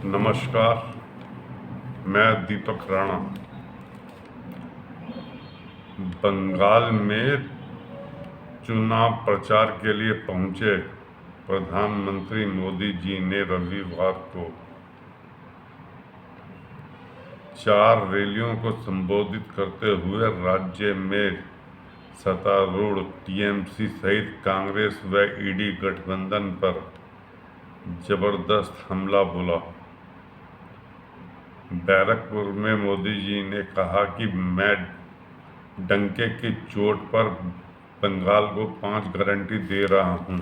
नमस्कार। मैं दीपक राणा। बंगाल में चुनाव प्रचार के लिए पहुंचे प्रधानमंत्री मोदी जी ने रविवार को 4 रैलियों को संबोधित करते हुए राज्य में सत्तारूढ़ टीएमसी सहित कांग्रेस व ईडी गठबंधन पर जबरदस्त हमला बोला। बैरकपुर में मोदी जी ने कहा कि मैं डंके की चोट पर बंगाल को 5 गारंटी दे रहा हूं।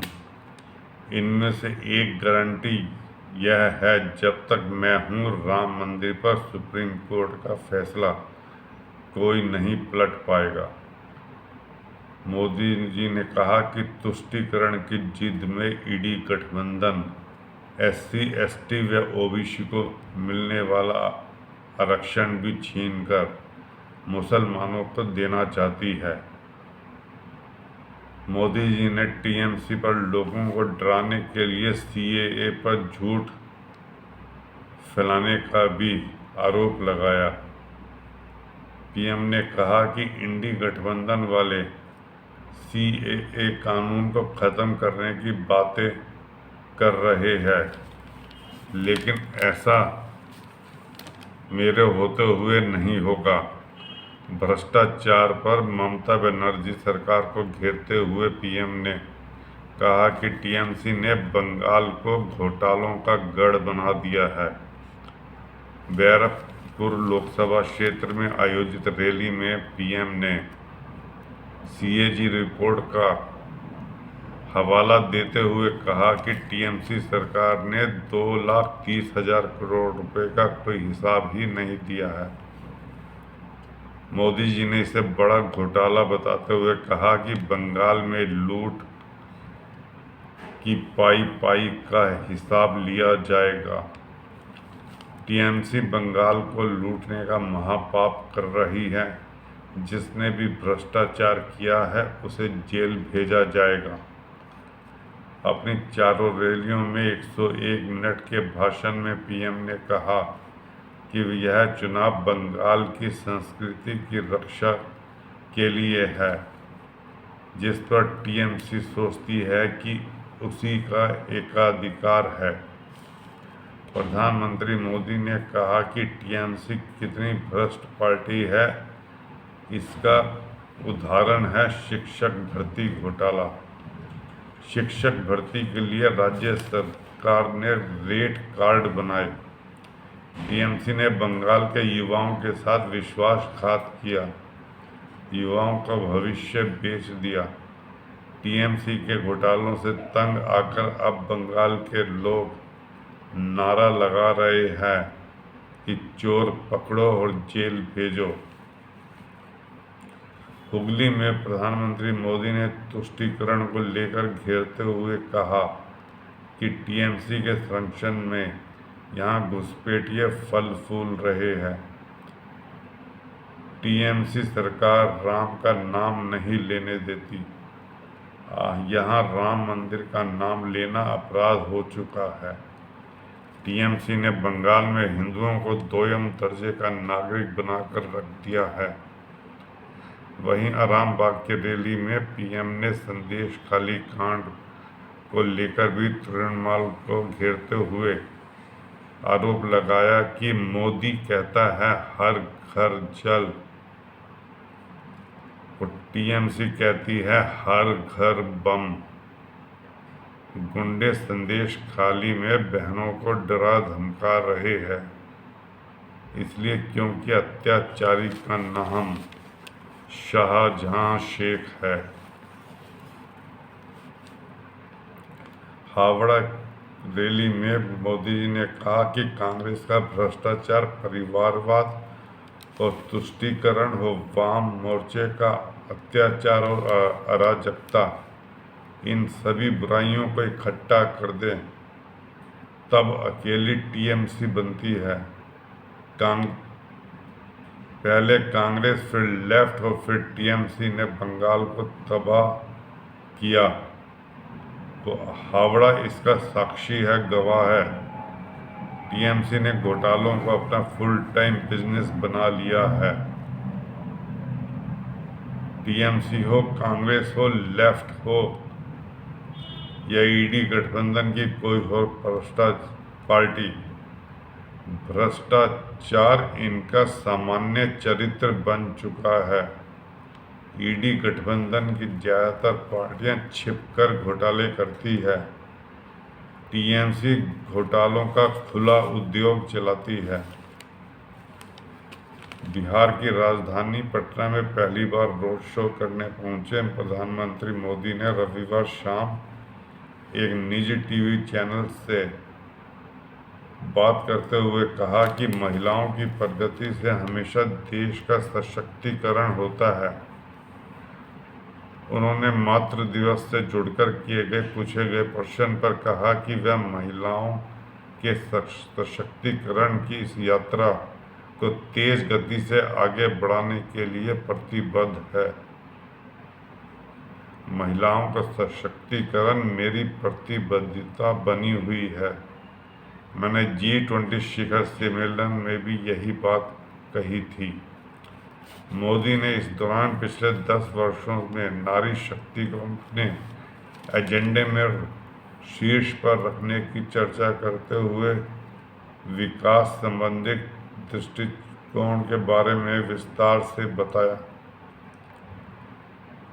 इनमें से एक गारंटी यह है, जब तक मैं हूं, राम मंदिर पर सुप्रीम कोर्ट का फैसला कोई नहीं पलट पाएगा। मोदी जी ने कहा कि तुष्टीकरण की जिद में ईडी गठबंधन SC, ST व OBC को मिलने वाला आरक्षण भी छीनकर मुसलमानों को देना चाहती है। मोदी जी ने टीएमसी पर लोगों को डराने के लिए CAA पर झूठ फैलाने का भी आरोप लगाया। पीएम ने कहा कि इंडी गठबंधन वाले CAA कानून को खत्म करने की बातें कर रहे हैं, लेकिन ऐसा मेरे होते हुए नहीं होगा। भ्रष्टाचार पर ममता बनर्जी सरकार को घेरते हुए पीएम ने कहा कि टीएमसी ने बंगाल को घोटालों का गढ़ बना दिया है। बैरकपुर लोकसभा क्षेत्र में आयोजित रैली में पीएम ने CAG रिपोर्ट का हवाला देते हुए कहा कि टीएमसी सरकार ने 2,30,000 करोड़ रुपए का कोई हिसाब ही नहीं दिया है। मोदी जी ने इसे बड़ा घोटाला बताते हुए कहा कि बंगाल में लूट की पाई का हिसाब लिया जाएगा। टीएमसी बंगाल को लूटने का महापाप कर रही है। जिसने भी भ्रष्टाचार किया है उसे जेल भेजा जाएगा। अपनी चारों रैलियों में 101 मिनट के भाषण में पीएम ने कहा कि यह चुनाव बंगाल की संस्कृति की रक्षा के लिए है, जिस पर टीएमसी सोचती है कि उसी का एकाधिकार है। प्रधानमंत्री मोदी ने कहा कि टीएमसी कितनी भ्रष्ट पार्टी है, इसका उदाहरण है शिक्षक भर्ती घोटाला। शिक्षक भर्ती के लिए राज्य सरकार ने रेट कार्ड बनाए। टीएमसी ने बंगाल के युवाओं के साथ विश्वासघात किया, युवाओं का भविष्य बेच दिया। टीएमसी के घोटालों से तंग आकर अब बंगाल के लोग नारा लगा रहे हैं कि चोर पकड़ो और जेल भेजो। हुगली में प्रधानमंत्री मोदी ने तुष्टीकरण को लेकर घेरते हुए कहा कि टीएमसी के संरक्षण में यहाँ घुसपैठिए फल फूल रहे हैं। टीएमसी सरकार राम का नाम नहीं लेने देती। यहाँ राम मंदिर का नाम लेना अपराध हो चुका है। टीएमसी ने बंगाल में हिंदुओं को दोयम दर्जे का नागरिक बनाकर रख दिया है। वहीं आरामबाग की रैली में पीएम ने संदेश खाली कांड को लेकर भी तृणमूल को घेरते हुए आरोप लगाया कि मोदी कहता है हर घर जल और टीएमसी कहती है हर घर बम। गुंडे संदेश खाली में बहनों को डरा धमका रहे हैं, इसलिए क्योंकि अत्याचारी का नाम शाहजहां शेख है। हावड़ा रैली में मोदी जी ने कहा कि कांग्रेस का भ्रष्टाचार, परिवारवाद और तुष्टीकरण हो, वाम मोर्चे का अत्याचार और अराजकता, इन सभी बुराइयों को इकट्ठा कर दें तब अकेली टीएमसी बनती है। पहले कांग्रेस, फिर लेफ्ट और फिर टीएमसी ने बंगाल को तबाह किया, तो हावड़ा इसका साक्षी है, गवाह है। टीएमसी ने घोटालों को अपना फुल टाइम बिजनेस बना लिया है। टीएमसी हो, कांग्रेस हो, लेफ्ट हो या ईडी गठबंधन की कोई और पार्टी, भ्रष्टाचार इनका सामान्य चरित्र बन चुका है। ईडी गठबंधन की ज्यादातर पार्टियां छिपकर घोटाले करती है। टीएमसी घोटालों का खुला उद्योग चलाती है। बिहार की राजधानी पटना में पहली बार रोड शो करने पहुंचे प्रधानमंत्री मोदी ने रविवार शाम एक निजी टीवी चैनल से बात करते हुए कहा कि महिलाओं की प्रगति से हमेशा देश का सशक्तिकरण होता है। उन्होंने मातृ दिवस से जुड़कर पूछे गए प्रश्न पर कहा कि वह महिलाओं के सशक्तिकरण की इस यात्रा को तेज गति से आगे बढ़ाने के लिए प्रतिबद्ध है। महिलाओं का सशक्तिकरण मेरी प्रतिबद्धता बनी हुई है। मैंने G20 शिखर सम्मेलन में भी यही बात कही थी। मोदी ने इस दौरान पिछले 10 वर्षों में नारी शक्ति को अपने एजेंडे में शीर्ष पर रखने की चर्चा करते हुए विकास संबंधी दृष्टिकोण के बारे में विस्तार से बताया।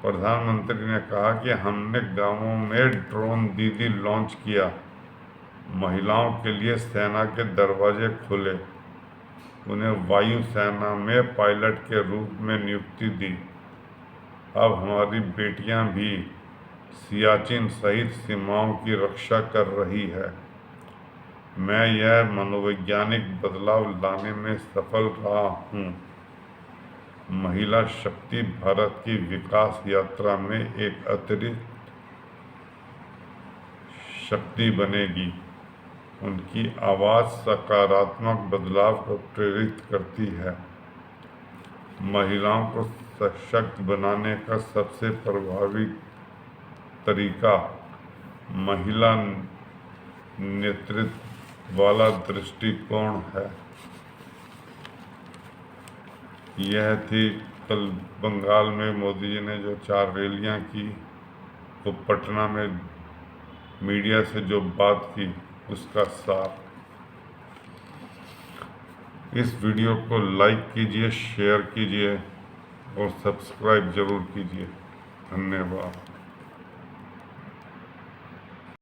प्रधानमंत्री ने कहा कि हमने गांवों में ड्रोन दीदी लॉन्च किया, महिलाओं के लिए सेना के दरवाजे खोले, उन्हें वायु सेना में पायलट के रूप में नियुक्ति दी। अब हमारी बेटियां भी सियाचिन सहित सीमाओं की रक्षा कर रही है। मैं यह मनोवैज्ञानिक बदलाव लाने में सफल रहा हूँ। महिला शक्ति भारत की विकास यात्रा में एक अतिरिक्त शक्ति बनेगी। उनकी आवाज़ सकारात्मक बदलाव को प्रेरित करती है। महिलाओं को सशक्त बनाने का सबसे प्रभावी तरीका महिला नेतृत्व वाला दृष्टिकोण है। यह थी कल बंगाल में मोदी जी ने जो 4 रैलियां की, तो पटना में मीडिया से जो बात की उसका सार। इस वीडियो को लाइक कीजिए, शेयर कीजिए और सब्सक्राइब जरूर कीजिए। धन्यवाद।